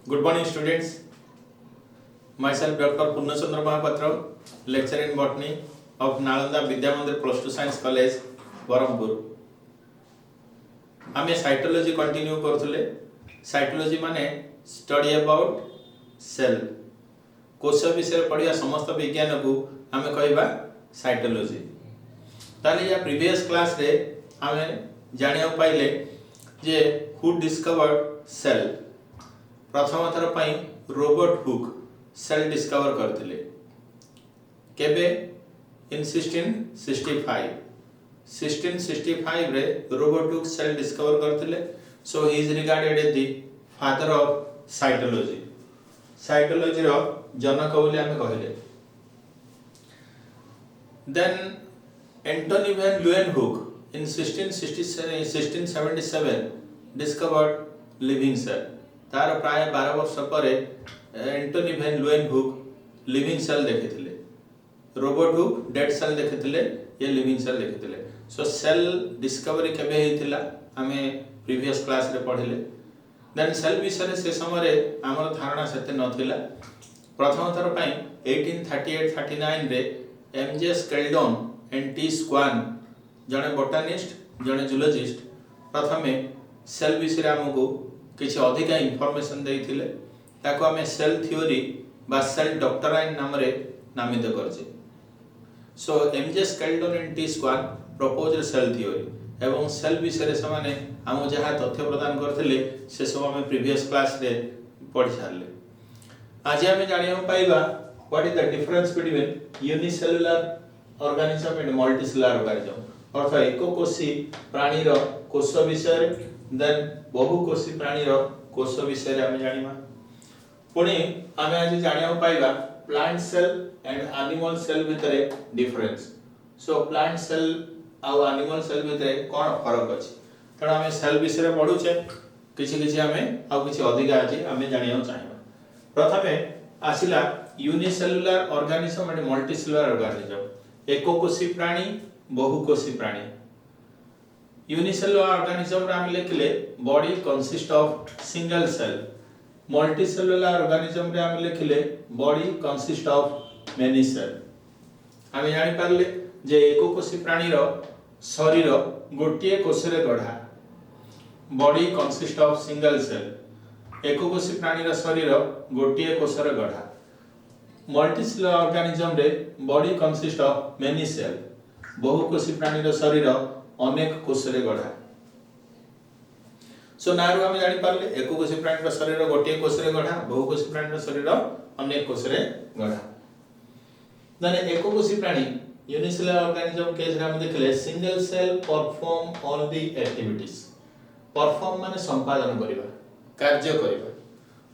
Good morning, students. Myself, Dr. Purnachandra Mahapatra, lecturer in botany of Nalanda Vidya Mandir Plus 2 Science College, Barampur. आमे cytology continue करथुले. Cytology माने study about cell. कोश विषय पढ़िया समस्त विज्ञान को आमे कहबा साइटोलॉजी. ताले या प्रीवियस क्लास रे आमे जानिया पाइले जे हु डिस्कवर्ड सेल. प्रथम थर पई रॉबर्ट हुक सेल डिस्कवर करथिले. केबे इन 1665 रे रॉबर्ट हुक सेल डिस्कवर करथिले. So he is regarded as the father of cytology. Cytology रो जनक बोली हमें कहले. Then Antonie van Leeuwenhoek in 1677 discovered living cell. तार प्राय 12 वर्ष पर Antonie van Leeuwenhoek living cell देखिथिले. रॉबर्ट हुक डेड सेल देखिथिले, ये लिविंग सेल देखिथिले. सो सेल डिस्कवरी केबे हेतिला हमें प्रीवियस क्लास रे पढ़िले. देन सेल विषय से समय हमर धारणा सेते नथिला. प्रथम थर पई 1838-39 रे M J Schleiden and T Schwann जने बोटानिस्ट जने जूलॉजिस्ट प्रथमे सेल विषय हमको किछि अधिक इंफॉर्मेशन देइथिले. ताको हमें सेल थ्योरी बा सेल डॉक्टराइन नाम रे नामित करछे. So M J Schleiden and T Schwann proposed cell theory एवं सेल विषय समाने हम जहाँ तथ्य प्रदान करथिले से सब हमें प्रीवियस क्लास रे पढ़ि सारले. आज हमें जानिया पाइबा what is the difference between unicellular organism and multicellular organism. अर्थात एककोषी प्राणी रो कोष विषय देन बहुकोषी प्राणी रो कोष विषय हमें जानिबा. पुणी हमें आज जानिया पाइबा plant cell and animal cell भितरे डिफरेंस. सो प्लांट सेल आ एनिमल सेल भितरे कोन फरक अछि. तण हमें सेल विषय पढुचे किछि किछि हमें आ किछि अधिक अछि हमें जानिया चाहिबा. प्रथमे आसिला unicellular organism and multicellular organism. एककोषी प्राणी बहुकोषी प्राणी. यूनिसेलुलर ऑर्गेनिज्म रा हम लिखले body consist of single cell. Multicellular organism रे हम लिखले body consist of many cell. हम जानि पारले जे एककोषी प्राणी रो शरीर गोटिए कोष रे गढ़ा. Body consist of single cell. एककोषी प्राणी रो शरीर गोटिए कोष रे गढ़ा. मल्टीसेलुलर ऑर्गेनिज्म रे body consist of many cell. बहुकोषी प्राणी रो शरीर अनेक कोष रे गढ़ा. सो नारु हम जानि पारले एककोषी प्राणी रो शरीर गोटिए कोष रे गढ़ा, बहुकोषी प्राणी रो शरीर अनेक कोष रे गढ़ा. माने एककोषी प्राणी यूनिसेलुलर ऑर्गेनिज्म केस रे हम देखले single cell perform all the activities. Perform माने संपादन करिबा, कार्य करिबा.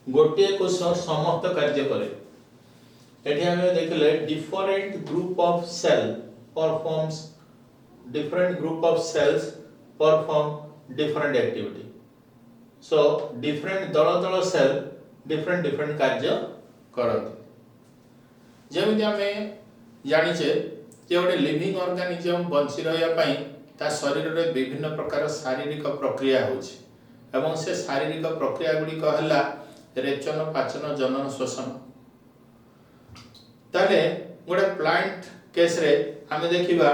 गोटिए कोष समस्त कार्य करे. एठी हम देखले different group of cell performs different group of cells perform different activity. So different दल सेल different कार्य करती. जेमिति हमें जानिचे जे गोटे लिविंग ऑर्गेनिज्म बंची रहिया पई ता शरीर रे विभिन्न प्रकार शारीरिक प्रक्रिया होछि एवं से शारीरिक प्रक्रिया गुडी कहला रेचन पाचन जनन श्वसन. ताले गोटे प्लांट केस रे हमें देखिबा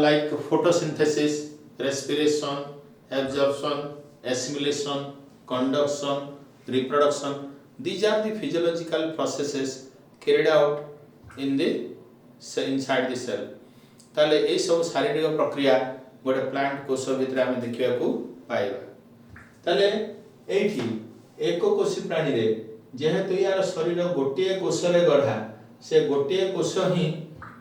like photosynthesis, respiration, absorption, assimilation, conduction, reproduction. These are the physiological processes carried out in the inside the cell. ताले ए सब शारीरिक प्रक्रिया गोटे प्लांट कोष भितर हम देखिया को पाइबा. ताले एठी एककोषी प्राणी रे जेहेतु यार शरीर गोटिए कोष रे गढ़ा, से गोटिए कोष ही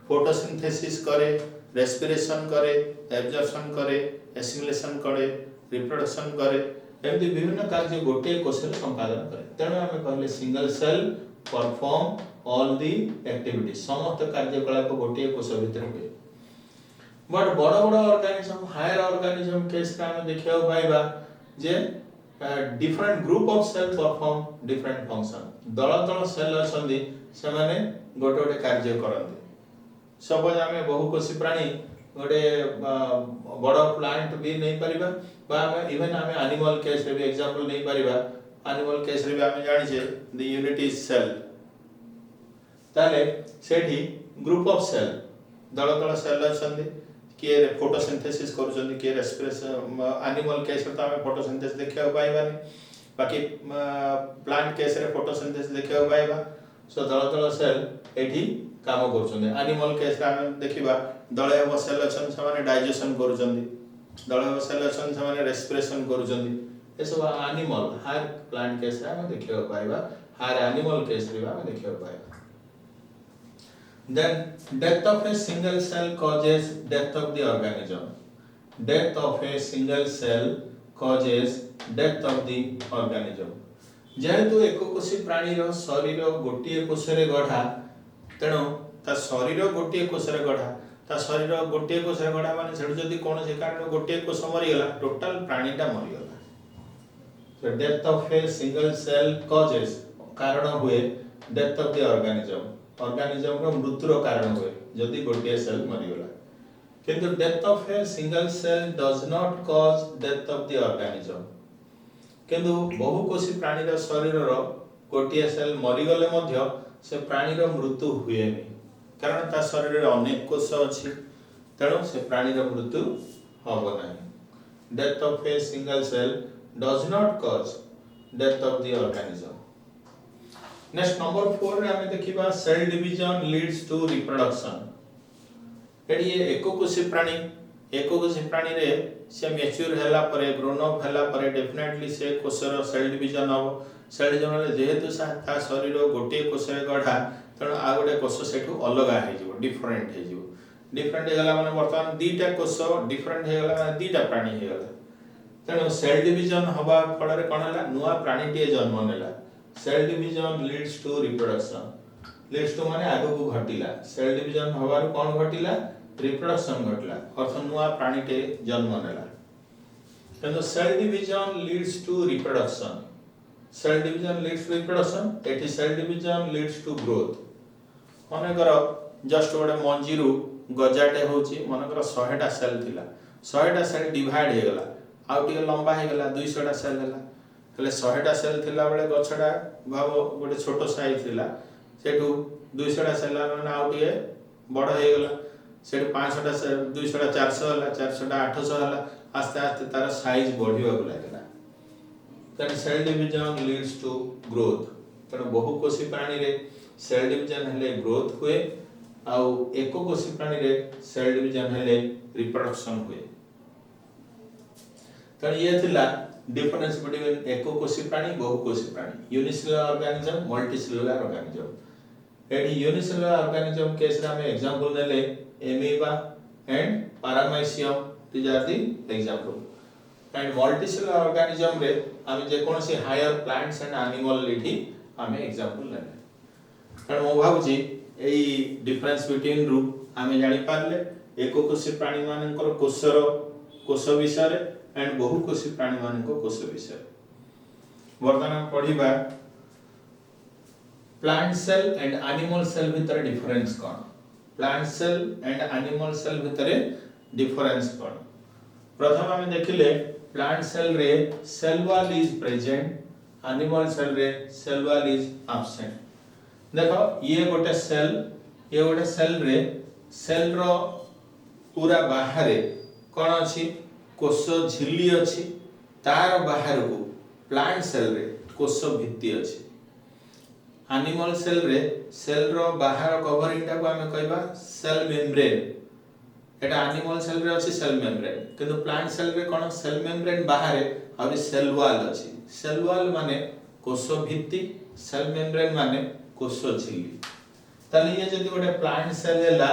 फोटोसिंथेसिस करे, रेस्पिरेशन करे, एब्जॉर्प्शन करे, एसिमिलेशन करे, रिप्रोडक्शन करे. एमति विभिन्न कार्य गोटे कोष रे संपादन करे. तेणु हम कहले single cell perform all the activity. समस्त कार्यकलाप गोटे कोष भितर हुए. बट बड़ बड़ ऑर्गेनिज्म हायर ऑर्गेनिज्म केस रे हम देखियो पाइबा जे different group of cell perform different function. दल सेल असंदी से माने गोटे गोटे कार्य करନ୍ତି. सपोज आमे बहुकोषी प्राणी गोटे बड़ प्लांट भी नहीं परिबा बा इवन आमे एनिमल केस रे भी एग्जांपल नहीं परिबा एनिमल केस रे भी आमे जानि छे द यूनिट इज सेल ताले सेठी ग्रुप ऑफ सेल दल दल सेल अछंदी किए फोटोसिंथेसिस करूछंदी किए रेस्पिरेशन एनिमल केस रे तो आमे फोटोसिंथेसिस देखिया पाइबानी बाकी प्लांट केस रे फोटोसिंथेसिस देखिया पाइबा सो दल दल सेल एठी काम करूछंदी एनिमल केस रे आमे देखिबा दलय सेल अछन से माने डाइजेशन करूछंदी दलय सेल अछन से माने रेस्पिरेशन करूछंदी ए सब एनिमल हर प्लांट केस रे आमे देखिया पाइबा हर एनिमल केस रे आमे देखिया पाइबा then death of a single cell causes death of the organism death of a single cell causes death of the organism जेहेतु एककोषी प्राणी रो शरीर गोटिए कोषरे गढ़ा तेणु ता शरीर गोटिए कोषरे गढ़ा ता शरीर गोटिए कोषरे गढ़ा माने सेडु जदी कोन से कारण गोटिए कोष मरि गला टोटल प्राणीटा मरि गला so death of a single cell causes कारण हुए death of the organism रो मृत्यु रो कारण हुए जदी गोटिए सेल मरि गला किंतु death of a single cell does not cause death of the organism किंतु बहुकोषी प्राणी रो शरीर रो गोटिए सेल मरि गले मध्य से प्राणी रो मृत्यु हुए नहीं कारण ता शरीर रे अनेक कोष अछि तेणु से प्राणी रो मृत्यु होबो नाही death of a single cell does not cause death of the organism next number 4 रे हमें देखिबा cell division leads to reproduction एडी एककोषी प्राणी रे से मैच्योर हैला परे ग्रोन अप हैला परे डेफिनेटली से कोषर सेल डिवीजन हो सेल डिवीजन रे जेहेतु ता शरीर गोटे कोष रे गढा तण आ गोटे कोष सेठू अलग हे जिवो डिफरेंट हे गला माने वर्तमान दीटा कोष डिफरेंट हे गला माने दीटा प्राणी हे गला तण सेल डिवीजन होबा फल रे कोन हला नुवा प्राणी टे जन्म नेला cell division leads to reproduction leads to माने आगो को घटिला सेल डिवीजन होबार कोन घटिला रिप्रोडक्शन घटिला अर्थ नुवा प्राणी टे जन्म नेला तनो cell division leads to reproduction cell division leads to reproduction एटी cell division leads to growth माने करो जस्ट गोटे मंजीरु गजाटे होची माने करो 100 टा सेल थिला 100 टा सेल डिवाइड हे गला आउ टिके लंबा हे गला 200 टा सेल हैला तले 100 टा सेल थिला बेले गछडा भाबो गोटे छोटो साइज थिला सेटू 200 टा सेल माने आउ टिके बड़ हे गला सेटू 500 टा सेल 200 टा 400 हला 400 टा 800 हला आस्ते आस्ते तार साइज बढ़िबा को लागला तने cell division leads to growth तने बहुकोषी प्राणी रे सेल डिवीजन हेले ग्रोथ हुए आउ एककोषी प्राणी रे सेल डिवीजन हेले रिप्रोडक्शन हुए तने ये थिला डिफरेंस बिटवीन एककोषी प्राणी बहुकोषी प्राणी यूनिसेलुलर ऑर्गेनिज्म मल्टीसेलुलर ऑर्गेनिज्म एडी यूनिसेलुलर ऑर्गेनिज्म केस रे हम एग्जांपल नेले amoeba and paramecium these are the example and multicellular organism रे हम जे कोनसी हायर प्लांट्स एंड एनिमल लेठी हम एग्जांपल नेले कारण मो भाबुची एई डिफरेंस बिटवीन रु हम जानि पारले एककोषी प्राणी मानकर कोष विषय रे एंड बहुकोषी प्राणी मानको कोष विषय वर्तमान पढिबा plant cell and animal cell भितर डिफरेंस कोन plant cell and animal cell भितर डिफरेंस कोन प्रथम हम देखिले प्लांट सेल रे cell wall is present animal cell रे सेल वॉल इज एब्सेंट देखो ये गोटे सेल रे सेल रो पूरा बाहर कोन अछि कोष झिल्ली अछि तार बाहर को प्लांट सेल रे कोष भित्ति अछि एनिमल सेल रे सेल रो बाहर कवरिंग टा को हमें कहबा सेल मेम्ब्रेन एटा एनिमल सेल रे अछि सेल मेम्ब्रेन किंतु प्लांट सेल रे कोन सेल मेम्ब्रेन बाहर और सेल वॉल अछि सेल वॉल माने कोष भित्ति सेल मेम्ब्रेन माने कोष झिल्ली तले ये जदी गोटे प्लांट सेल हैला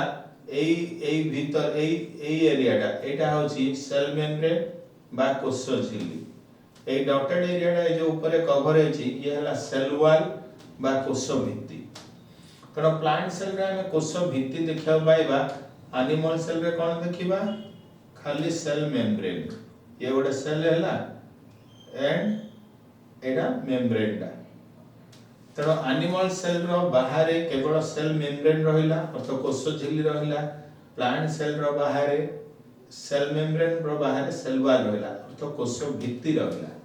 एई भीतर एई एरियाटा एटा होची सेल मेम्ब्रेन बा कोष झिल्ली एई डॉटेड एरियाटा जो ऊपर कवर हेची ये हला सेल वॉल बा कोष भित्ति तण प्लांट सेल रे हम कोष भित्ति देखिया पाइबा एनिमल सेल रे कोन देखिबा खाली सेल मेम्ब्रेन ये गोटे सेल हैला एंड एटा मेम्ब्रेन टा तण एनिमल सेल रो बाहर केवल सेल मेम्ब्रेन रहिला अर्थात कोष झिल्ली रहिला प्लांट सेल रो बाहर सेल मेम्ब्रेन रो बाहर सेल वॉल रहिला अर्थात कोष भित्ति रहिला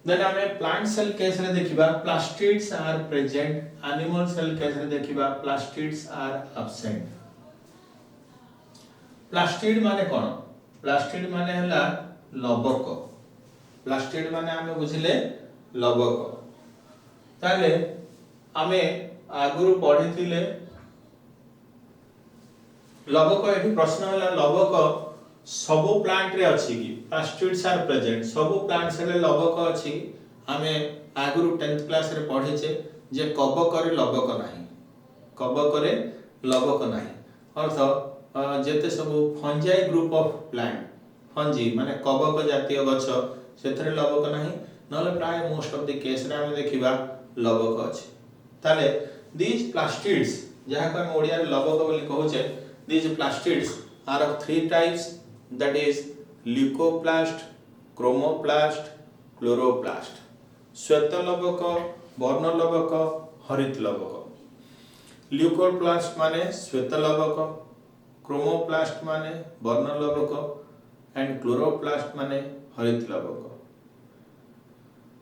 देन आमे प्लांट सेल केस रे देखिबा plastids are present, animal cell केस रे देखिबा प्लास्टिड्स आर एब्सेंट। प्लास्टिड माने कोन? प्लास्टिड माने हला लवक। प्लास्टिड माने आमे बुझिले लवक। ताले आमे आगुरु पढिथिले लवक। एठी प्रश्न हला लवक सबो प्लांट रे अछि कि? प्लास्टिड्स आर प्रेजेंट सबो प्लांट्स रे लवक अछि। आमे आगुरु 10th क्लास रे पढिचे जे कबक रे लवक नाही, कबक रे लवक नाही। अर्थ जेते सब fungi group of plant, fungi माने कबक जातीय गछ सेथरे लवक नाही, नले प्राय मोस्ट ऑफ द केस रे आमे देखिबा लवक अछि। ताले दीज प्लास्टिड्स जहा को हम ओडिया रे लवक बोली कहूचे, these plastids are of 3 types, that is leucoplast, chromoplast, chloroplast। श्वेत लवक, वर्ण लवक, हरित लवक। ल्यूकोप्लास्ट माने श्वेत लवक, क्रोमोप्लास्ट माने वर्ण लवक एंड क्लोरोप्लास्ट माने हरित लवक।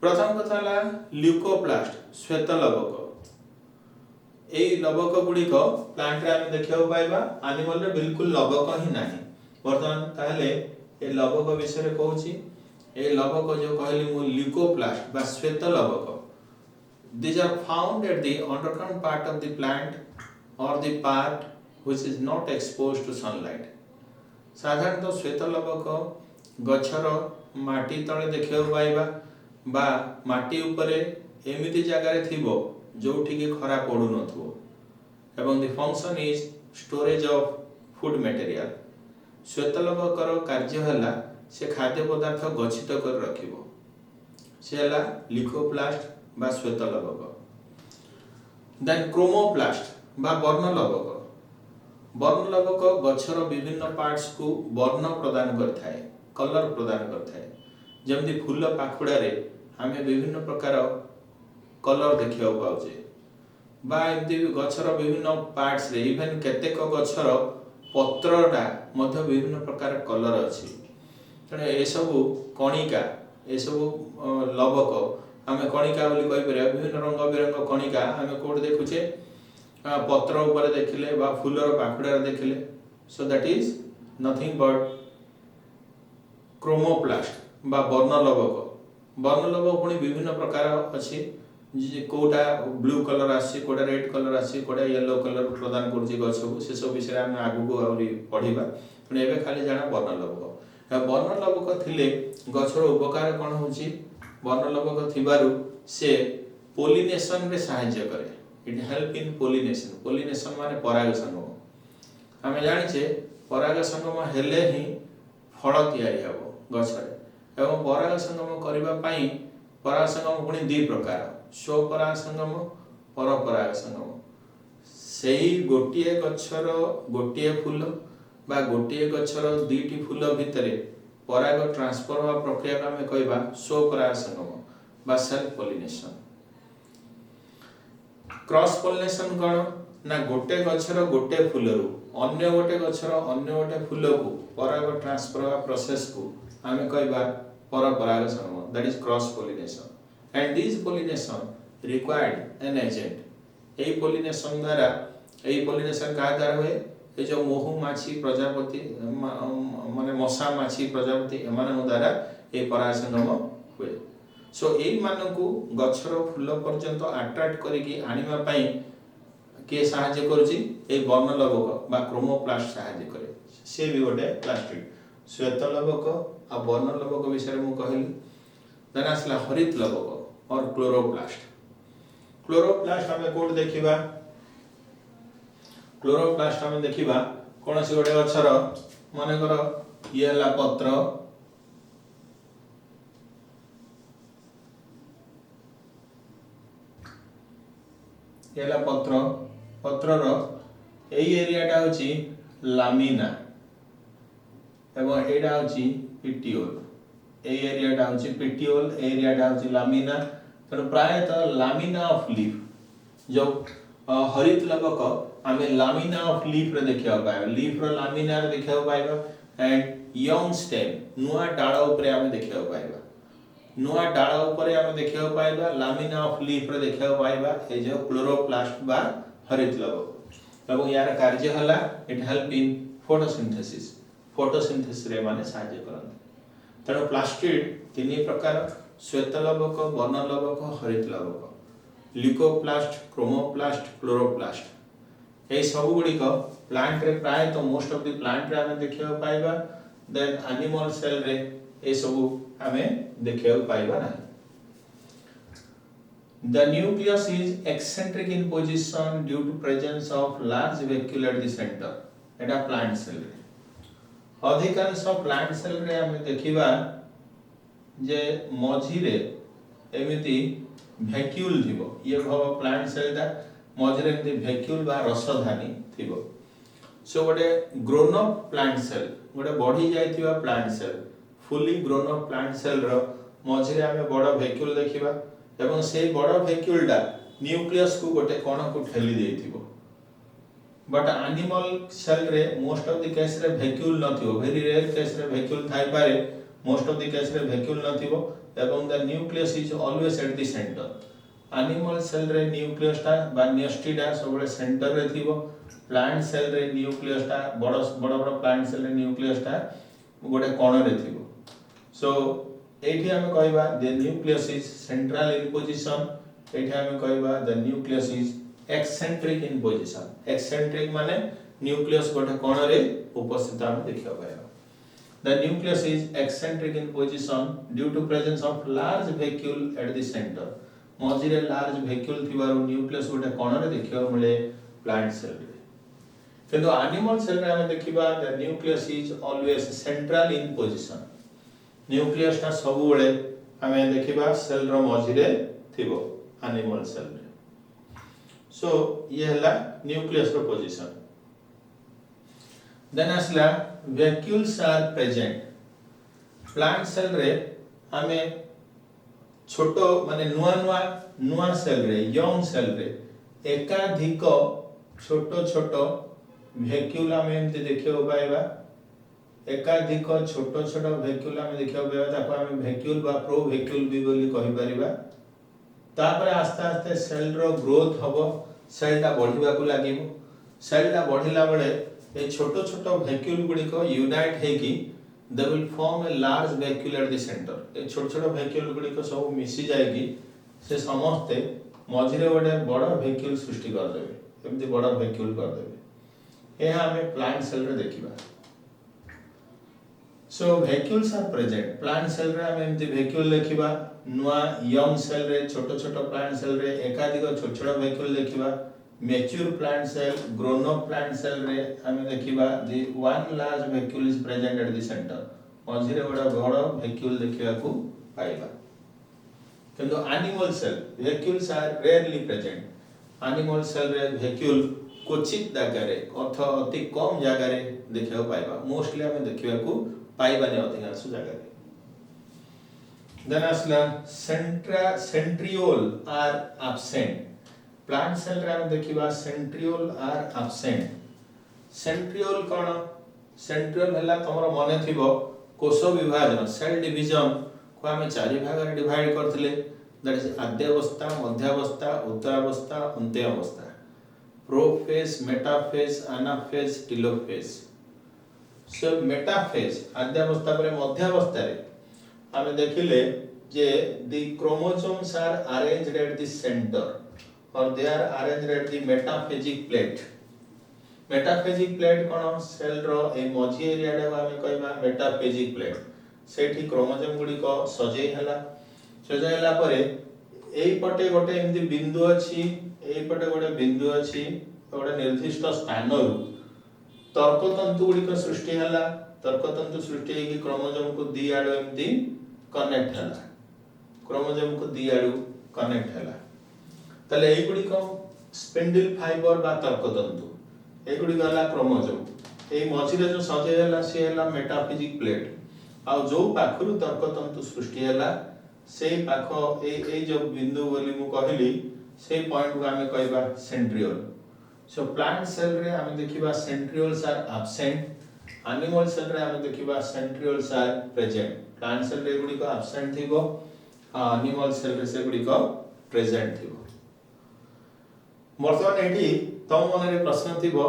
प्रथम कथा ला ल्यूकोप्लास्ट श्वेत लवक। एई लवक गुड़िक प्लांट रे हम देखियो पाइबा, एनिमल रे बिल्कुल लवक ही नाही। वर्तमान ताहले ए लवक विषय रे कहूची, ए लवक जो कहली मु ल्यूकोप्लास्ट बा श्वेत लवक, these are found at the underground part of the plant or the part which is not exposed to sunlight। साधारणतः श्वेत लवक गछर माटी तळे देखियो पाइबा बा माटी उपरे एमिति जगह रे थिबो जोठी के खरा पडु नथबो, एवं the function is storage of food material। श्वेत लवकर कार्य हला से खाद्य पदार्थ गच्छित कर रखिबो, से हला ल्यूकोप्लास्ट बा श्वेत लवक। देन क्रोमोप्लास्ट बा वर्ण लवक। वर्ण लवक गछर विभिन्न पार्ट्स को वर्ण प्रदान करथाय, कलर प्रदान करथाय। जेमति फूल पाखुडा रे हमें विभिन्न प्रकार कलर देखियो पाउचे, बा एमति गछर विभिन्न पार्ट्स रे इवन केतेक गछर पत्रटा मध्य विभिन्न प्रकार कलर अछि। तणे ए सब कणिका, ए सब लवक आमे कणिका बोली कहि परिया। विभिन्न रंग बिरंग कणिका आमे कोड देखुचे, पत्र ऊपर देखिले बा फूलर पाखुडा देखिले। So that is nothing but chromoplast बा वर्ण लवक। वर्ण लवक पुनी विभिन्न प्रकार अछि, जे कोटा ब्लू कलर आसी, कोटा रेड कलर आसी, कोटा येलो कलर प्रदान करछि गछबु। से सब विषय हम आगु को आउरी पढिबा, पण एबे खाली जाना वर्ण लवक। वर्ण लवक थिले गछर उपकार कोन होछि? वर्ण लवक थिबारु से पोलिनेशन रे सहायता करे। It help in pollination. Pollination माने पराग संगम। हमें जानिछे पराग संगम हेले ही फल तयारी हबो गछरे। एवं पराग संगम करबा पई पराग संगम पुनी दी प्रकार, स्वपराग संगम, परपराग संगम। सेही गोटिए गछर गोटिए फूल बा गोटिए गछर दुईटी फूल भितरे पराग ट्रांसफर होवा प्रक्रिया को हमें कहबा स्वपराग संगम बा सेल्फ पोलिनेशन। क्रॉस पोलिनेशन कोन ना गोटे गछर गोटे फूलरु अन्य गोटे गछर अन्य गोटे फूल को पराग ट्रांसफर होवा प्रोसेस को हमें कहबा परपराग संगम, that is cross pollination. And this pollination required an agent। एई पोलिनेशन द्वारा, एई पोलिनेशन का द्वारा हुए? ए जो मोहु माछी प्रजापति माने मशा माछी प्रजापति एमान द्वारा ए पराग संगम हुए। सो एई मानकु गछर फूल पर्यंत अट्रैक्ट करिकि आनिबा पई के सहायता करूची? ए वर्ण लवक बा क्रोमोप्लास्ट सहायता करे। से भी गोटे प्लास्टिड। श्वेत लवक आ वर्ण लवक विषय मु कहली। देन आसला हरित लवक और क्लोरोप्लास्ट। क्लोरोप्लास्ट हमें कोड देखिबा, क्लोरोप्लास्ट हमें देखिबा कोन से गोटे गछर माने कर ये हला पत्र, ये हला पत्र, पत्रर एई एरियाटा होची लामिना एवं एडा होची पिटियोल। ए एरियाटा होची पिटियोल, एरियाटा होची लामिना। तो प्रायतः लामिना ऑफ लीफ जो हरित लवक आमे लामिना ऑफ लीफ रे देखिया पाए, लीफ रो लामिना रे देखिया पाएबा एंड यंग स्टेम नुआ डाळ ऊपर आमे देखिया पाएबा। नुआ डाल ऊपर आम देखा पाइबा लामिना ऑफ लीफ रे देखा पाइबा ए जो क्लोरोप्लास्ट बा हरित लवक एवं यार कार्य हला इट हेल्प इन फोटोसिंथेसिस रे माने सहाय्य करन तेणु प्लास्टिड तीन प्रकार श्वेत लवक वर्ण लवक हरित लवक ल्यूकोप्लास्ट क्रोमोप्लास्ट क्लोरोप्लास्ट ए सब गुड़िक प्लांट रे प्राय तो मोस्ट ऑफ द प्लांट रे हमें देखा पाइबा देन एनिमल सेल रे ए सब हमें देखा पाइबा ना The nucleus is eccentric in position due to presence of large vacuole at the center. Etah plant cell रे अधिकांश plant cell रे हमें देखिबा जे मझी रे एमिति vacuole थिबो ये भव plant cell दा मझी रे एमिति vacuole बा रसधानी थिबो सो गोटे ग्रोन अप plant cell गोटे बढ़ी जायतिबा plant cell fully grown up plant cell रो मझी रे हमें बड़ vacuole देखिबा एवं से बड़ वैक्यूल दा न्यूक्लियस को गोटे कोण को ठेली देथिबो बट एनिमल सेल रे मोस्ट ऑफ द केस रे वैक्यूल नथिबो वेरी रेयर केस रे वैक्यूल थाई पारे मोस्ट ऑफ द केस रे वैक्यूल नथिबो एवं the nucleus is always at the centre animal cell रे न्यूक्लियस ता बा न्यूस्टिडा सबले सेंटर रे थिबो प्लांट सेल रे न्यूक्लियस ता बड़ बड़ प्लांट सेल रे न्यूक्लियस ता गोटे कोण रे थिबो सो एठी हमें कहबा the nucleus is central in position एठी हमें कहबा the nucleus is eccentric in position eccentric माने न्यूक्लियस गोटे कोण रे उपस्थित हम देखियो पाएबा the nucleus is eccentric in position due to presence of large vacuole at the centre मझी रे लार्ज वैक्यूल थिबारो न्यूक्लियस गोटे कोण रे देखियो मिले प्लांट सेल रे किंतु एनिमल सेल रे हम देखिबा the nucleus is always central in position nucleus ता सब बेले हमें देखिबा सेल रो मझी रे थिबो एनिमल सेल रे सो ये हला न्यूक्लियस रो पोजीशन देन असला vacuoles are present plant cell रे हमें छोटो माने नुआ सेल रे यंग सेल रे एकाधिक छोटो छोटो वैक्यूल हमें एमते देखियो पाएबा एकाधिक छोटो छोटो वैक्यूल हम देखियो बेबा ताको हम वैक्यूल बा प्रो वैक्यूल भी बोली कहि परिबा तापर आस्ते आस्ते सेल रो ग्रोथ हबो सेल ता बढ़िबा को लागिबो सेल ता बढ़िला बेले ए छोटो छोटो वैक्यूल गुडी को यूनाइट हे कि they will form a large vacuole at the centre ए छोटो छोटो वैक्यूल गुडी को सब मिसी जाएगी से समस्त मझी रे गोटे बड़ वैक्यूल सृष्टि कर देबे एमति बड़ वैक्यूल कर देबे ए हमें प्लांट सेल रे देखिबा so vacuoles are present plant cell रे हम एमति वैक्यूल देखिबा नुआ यंग सेल रे छोटो छोटो प्लांट सेल रे एकाधिक छोटो छोटो वैक्यूल देखिबा mature plant cell grown up plant cell रे हम देखिबा the one large vacuole is present at the centre मझी रे बड़ा बड़ वैक्यूल देखिबा को पाइबा किंतु animal cell vacuoles are rarely present animal cell रे वैक्यूल क्वचित जगह रे अति कम जगह रे देखिबा पाइबा मोस्टली हम देखिबा को पाइबाने अधिकांश जगह रे देन असला centriole are absent plant cell रे हम देखिबा सेंट्रियोल आर एब्सेंट सेंट्रियोल कोन सेंट्रियोल हला तमरो मने थिबो कोष विभाजन सेल डिवीजन को हम चारि भाग रे डिवाइड करथिले दैट इज आद्यावस्था मध्यावस्था उत्तरावस्था अंत्यावस्था prophase metaphase anaphase telophase so metaphase आद्यावस्था पर मध्यावस्था रे हम देखिले जे the chromosomes are arranged at the centre और they are arranged at the metaphasic plate कोन सेल रो ए मझी एरिया रे हम कहबा मेटाफेजिक प्लेट सेठी क्रोमोसोम गुडी को सजै हला परे एई पटे गोटे एमदी बिंदु अछि एई पटे गोटे बिंदु अछि गोटे निर्दिष्ट स्थान रु तर्कतंतु गुडी को सृष्टि हला तर्कतंतु सृष्टि हेकी क्रोमोसोम को दी आडो एमदी कनेक्ट हला क्रोमोसोम को दी आडो कनेक्ट हला तले एई गुडी को स्पिंडल फाइबर बा तर्कतंतु एई गुडी गला क्रोमोसोम एई मझी रे जो सजै हला से हला मेटाफिजिक प्लेट आ जो पाखरु तर्कतंतु सृष्टि हला से पाखो ए जो बिंदु बोली मु कहली से पॉइंट को हमें कहबा सेंट्रियोल सो प्लांट सेल रे हम देखिबा centrioles are absent animal cell रे हम देखिबा centrioles are present plant cell रे गुडी को एब्सेंट थिबो एनिमल सेल रे से गुडी को प्रेजेंट थिबो वर्तमान एठी तम मन रे प्रश्न थिबो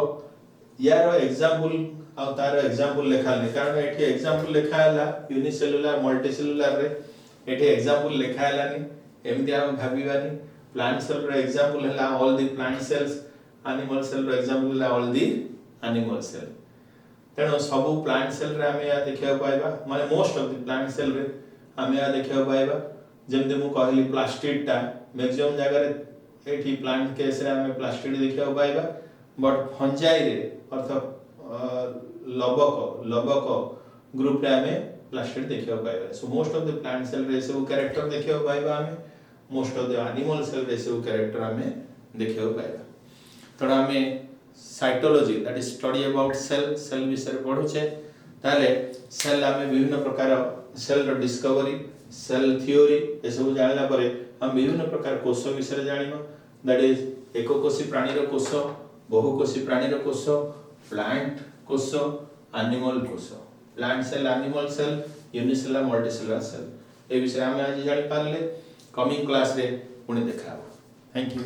यार एग्जांपल आ तार एग्जांपल लेखा नै कारण एठी एग्जांपल लेखा हला यूनिसेलुलर मल्टीसेलुलर रे एठी एग्जांपल लेखा हला नि एमदी हम भाबिबानी प्लांट सेल रे एग्जांपल हला all the plant cells animal cell रे एग्जांपल हला ऑल द एनिमल सेल तेणु सब प्लांट सेल रे हमें या देखिया पाइबा माने most of the plant cell रे हमें या देखिया पाइबा जेमते मु कहली प्लास्टिड टा मैक्सिमम जगह रे एठी प्लांट केस रे हमें प्लास्टिड देखिया पाइबा बट फंजाई रे अर्थ लबक ग्रुप रे हमें प्लास्टिड देखिया पाइबा so most of the plant cell रे सब कैरेक्टर देखिया पाइबा हमें most of the animal cell रे सब कैरेक्टर हमें देखिया पाइबा तण हमें cytology that is study about cell विषय पढु छे ताले सेल हमें विभिन्न प्रकार सेल रो डिस्कवरी सेल थ्योरी ए सब जानला परे हम विभिन्न प्रकार कोष विषय जानिबा दैट इज एककोषी प्राणी रो कोष बहुकोषी प्राणी रो कोष प्लांट कोष एनिमल कोष plant cell animal cell unicellular multicellular cell ए विषय हम आज जानि पारले कमिंग क्लास रे पुणी देखा थैंक यू।